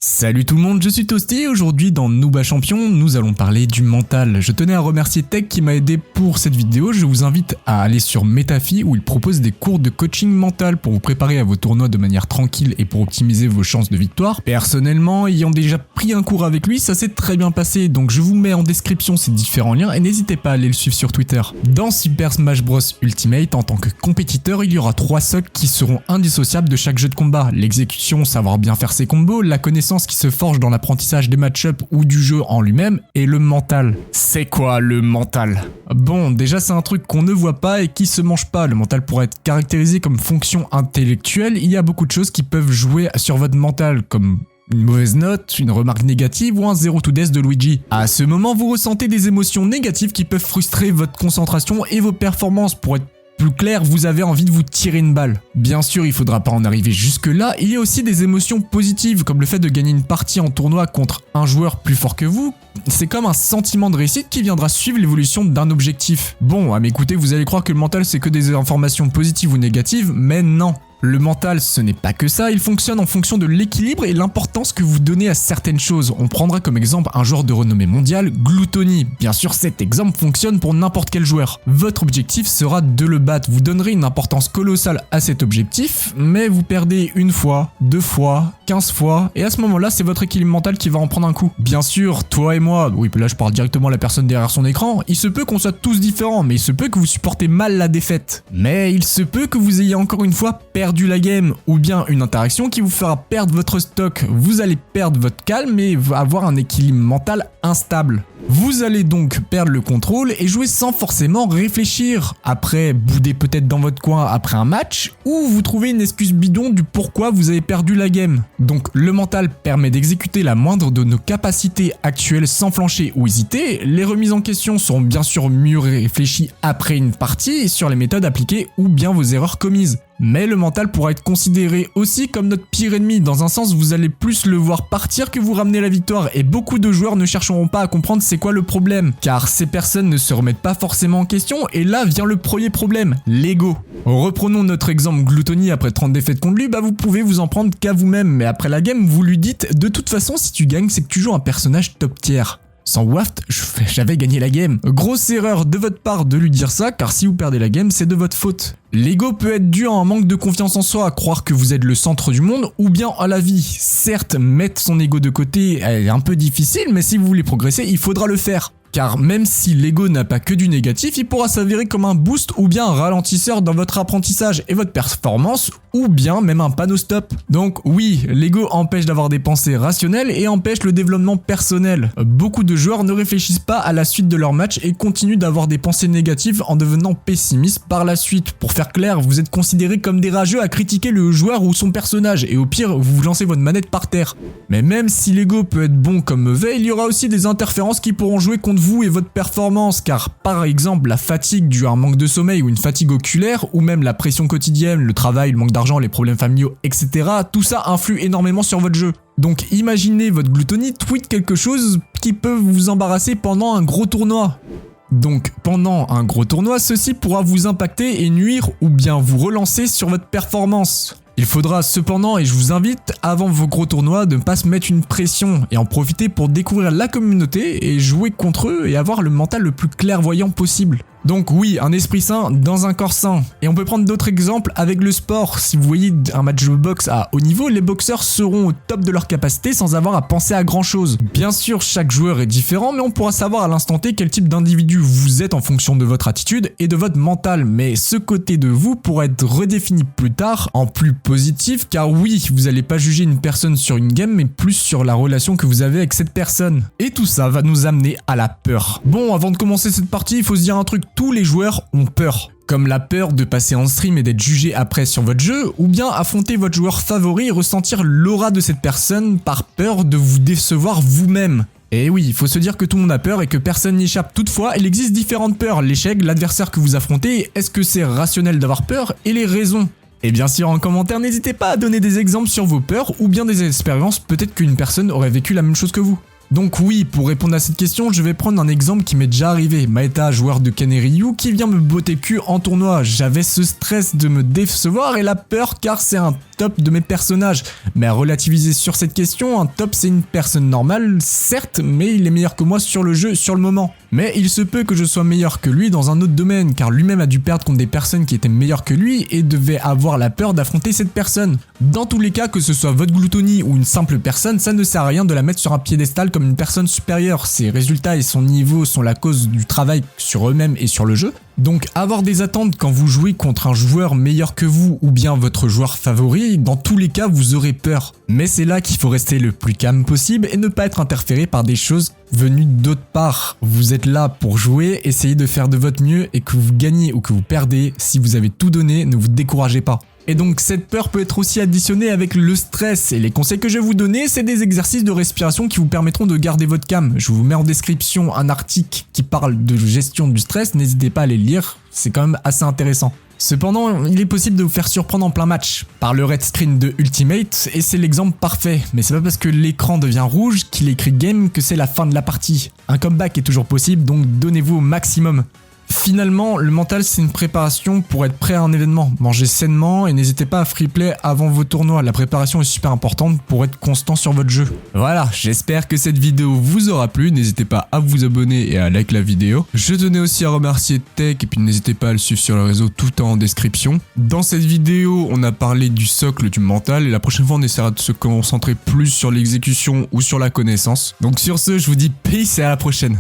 Salut tout le monde, je suis Toasty et aujourd'hui dans Nooba Champion, nous allons parler du mental. Je tenais à remercier Tech qui m'a aidé pour cette vidéo. Je vous invite à aller sur Metafi où il propose des cours de coaching mental pour vous préparer à vos tournois de manière tranquille et pour optimiser vos chances de victoire. Personnellement, ayant déjà pris un cours avec lui, ça s'est très bien passé, donc je vous mets en description ces différents liens et n'hésitez pas à aller le suivre sur Twitter. Dans Super Smash Bros Ultimate, en tant que compétiteur, il y aura 3 socles qui seront indissociables de chaque jeu de combat. L'exécution, savoir bien faire ses combos, la connaissance qui se forge dans l'apprentissage des match-ups ou du jeu en lui-même, et le mental. C'est quoi le mental? Bon, déjà c'est un truc qu'on ne voit pas et qui se mange pas. Le mental pourrait être caractérisé comme fonction intellectuelle. Il y a beaucoup de choses qui peuvent jouer sur votre mental, comme une mauvaise note, une remarque négative ou un 0 to death de Luigi. À ce moment, vous ressentez des émotions négatives qui peuvent frustrer votre concentration et vos performances. Pour être plus clair, vous avez envie de vous tirer une balle. Bien sûr, il faudra pas en arriver jusque là, il y a aussi des émotions positives, comme le fait de gagner une partie en tournoi contre un joueur plus fort que vous. C'est comme un sentiment de réussite qui viendra suivre l'évolution d'un objectif. Bon, à m'écouter, vous allez croire que le mental c'est que des informations positives ou négatives, mais non. Le mental, ce n'est pas que ça, il fonctionne en fonction de l'équilibre et l'importance que vous donnez à certaines choses. On prendra comme exemple un joueur de renommée mondiale, Gluttony. Bien sûr, cet exemple fonctionne pour n'importe quel joueur. Votre objectif sera de le battre, vous donnerez une importance colossale à cet objectif, mais vous perdez une fois, 2 fois, 15 fois, et à ce moment-là, c'est votre équilibre mental qui va en prendre un coup. Bien sûr, toi et moi, oui, là je parle directement à la personne derrière son écran, il se peut qu'on soit tous différents, mais il se peut que vous supportez mal la défaite. Mais il se peut que vous ayez encore une fois perdu la game, ou bien une interaction qui vous fera perdre votre stock. Vous allez perdre votre calme et avoir un équilibre mental instable. Vous allez donc perdre le contrôle et jouer sans forcément réfléchir. Après, bouder peut-être dans votre coin après un match, ou vous trouvez une excuse bidon du pourquoi vous avez perdu la game. Donc le mental permet d'exécuter la moindre de nos capacités actuelles sans flancher ou hésiter. Les remises en question seront bien sûr mieux réfléchies après une partie sur les méthodes appliquées ou bien vos erreurs commises. Mais le mental pourra être considéré aussi comme notre pire ennemi. Dans un sens, vous allez plus le voir partir que vous ramener la victoire. Et beaucoup de joueurs ne chercheront pas à comprendre c'est quoi le problème. Car ces personnes ne se remettent pas forcément en question. Et là vient le premier problème, l'ego. Reprenons notre exemple Gluttony après 30 défaites contre lui. Vous pouvez vous en prendre qu'à vous-même. Mais après la game, vous lui dites de toute façon, si tu gagnes, c'est que tu joues un personnage top tier. Sans waft, j'avais gagné la game. Grosse erreur de votre part de lui dire ça, car si vous perdez la game, c'est de votre faute. L'ego peut être dû à un manque de confiance en soi, à croire que vous êtes le centre du monde, ou bien à la vie. Certes, mettre son ego de côté est un peu difficile, mais si vous voulez progresser, il faudra le faire. Car même si l'ego n'a pas que du négatif, il pourra s'avérer comme un boost ou bien un ralentisseur dans votre apprentissage et votre performance, ou bien même un panneau stop. Donc oui, l'ego empêche d'avoir des pensées rationnelles et empêche le développement personnel. Beaucoup de joueurs ne réfléchissent pas à la suite de leur match et continuent d'avoir des pensées négatives en devenant pessimistes par la suite. Pour faire clair, vous êtes considérés comme des rageux à critiquer le joueur ou son personnage et au pire, vous lancez votre manette par terre. Mais même si l'ego peut être bon comme mauvais, il y aura aussi des interférences qui pourront jouer contre vous et votre performance, car par exemple la fatigue due à un manque de sommeil ou une fatigue oculaire, ou même la pression quotidienne, le travail, le manque d'argent, les problèmes familiaux, etc. Tout ça influe énormément sur votre jeu. Donc imaginez votre Gluttony tweet quelque chose qui peut vous embarrasser pendant un gros tournoi. Donc pendant un gros tournoi, ceci pourra vous impacter et nuire ou bien vous relancer sur votre performance. Il faudra cependant, et je vous invite, avant vos gros tournois, de ne pas se mettre une pression et en profiter pour découvrir la communauté et jouer contre eux et avoir le mental le plus clairvoyant possible. Donc oui, un esprit sain dans un corps sain. Et on peut prendre d'autres exemples avec le sport. Si vous voyez un match de boxe à haut niveau, les boxeurs seront au top de leur capacité sans avoir à penser à grand chose. Bien sûr, chaque joueur est différent, mais on pourra savoir à l'instant T quel type d'individu vous êtes en fonction de votre attitude et de votre mental. Mais ce côté de vous pourra être redéfini plus tard en plus positif, car oui, vous n'allez pas juger une personne sur une game, mais plus sur la relation que vous avez avec cette personne. Et tout ça va nous amener à la peur. Bon, avant de commencer cette partie, il faut se dire un truc. Tous les joueurs ont peur. Comme la peur de passer en stream et d'être jugé après sur votre jeu, ou bien affronter votre joueur favori et ressentir l'aura de cette personne par peur de vous décevoir vous-même. Et oui, il faut se dire que tout le monde a peur et que personne n'y échappe. Toutefois, il existe différentes peurs. L'échec, l'adversaire que vous affrontez, est-ce que c'est rationnel d'avoir peur et les raisons. Et bien sûr en commentaire, n'hésitez pas à donner des exemples sur vos peurs ou bien des expériences, peut-être qu'une personne aurait vécu la même chose que vous. Donc oui, pour répondre à cette question, je vais prendre un exemple qui m'est déjà arrivé. Maeta, joueur de Ken et Ryu, qui vient me botter cul en tournoi. J'avais ce stress de me décevoir et la peur car c'est un top de mes personnages. Mais à relativiser sur cette question, un top c'est une personne normale, certes, mais il est meilleur que moi sur le jeu, sur le moment. Mais il se peut que je sois meilleur que lui dans un autre domaine, car lui-même a dû perdre contre des personnes qui étaient meilleures que lui et devait avoir la peur d'affronter cette personne. Dans tous les cas, que ce soit votre gloutonie ou une simple personne, ça ne sert à rien de la mettre sur un piédestal comme une personne supérieure. Ses résultats et son niveau sont la cause du travail sur eux-mêmes et sur le jeu. Donc avoir des attentes quand vous jouez contre un joueur meilleur que vous ou bien votre joueur favori, dans tous les cas vous aurez peur. Mais c'est là qu'il faut rester le plus calme possible et ne pas être interféré par des choses venues d'autre part. Vous êtes là pour jouer, essayez de faire de votre mieux et que vous gagnez ou que vous perdez, si vous avez tout donné, ne vous découragez pas. Et donc cette peur peut être aussi additionnée avec le stress, et les conseils que je vais vous donner, c'est des exercices de respiration qui vous permettront de garder votre calme. Je vous mets en description un article qui parle de gestion du stress, n'hésitez pas à aller le lire, c'est quand même assez intéressant. Cependant, il est possible de vous faire surprendre en plein match par le red screen de Ultimate, et c'est l'exemple parfait. Mais c'est pas parce que l'écran devient rouge qu'il est écrit game que c'est la fin de la partie. Un comeback est toujours possible, donc donnez-vous au maximum. Finalement, le mental c'est une préparation pour être prêt à un événement. Mangez sainement et n'hésitez pas à free play avant vos tournois. La préparation est super importante pour être constant sur votre jeu. Voilà, j'espère que cette vidéo vous aura plu. N'hésitez pas à vous abonner et à liker la vidéo. Je tenais aussi à remercier Tech et puis n'hésitez pas à le suivre sur le réseau, tout est en description. Dans cette vidéo, on a parlé du socle du mental et la prochaine fois on essaiera de se concentrer plus sur l'exécution ou sur la connaissance. Donc sur ce, je vous dis peace et à la prochaine.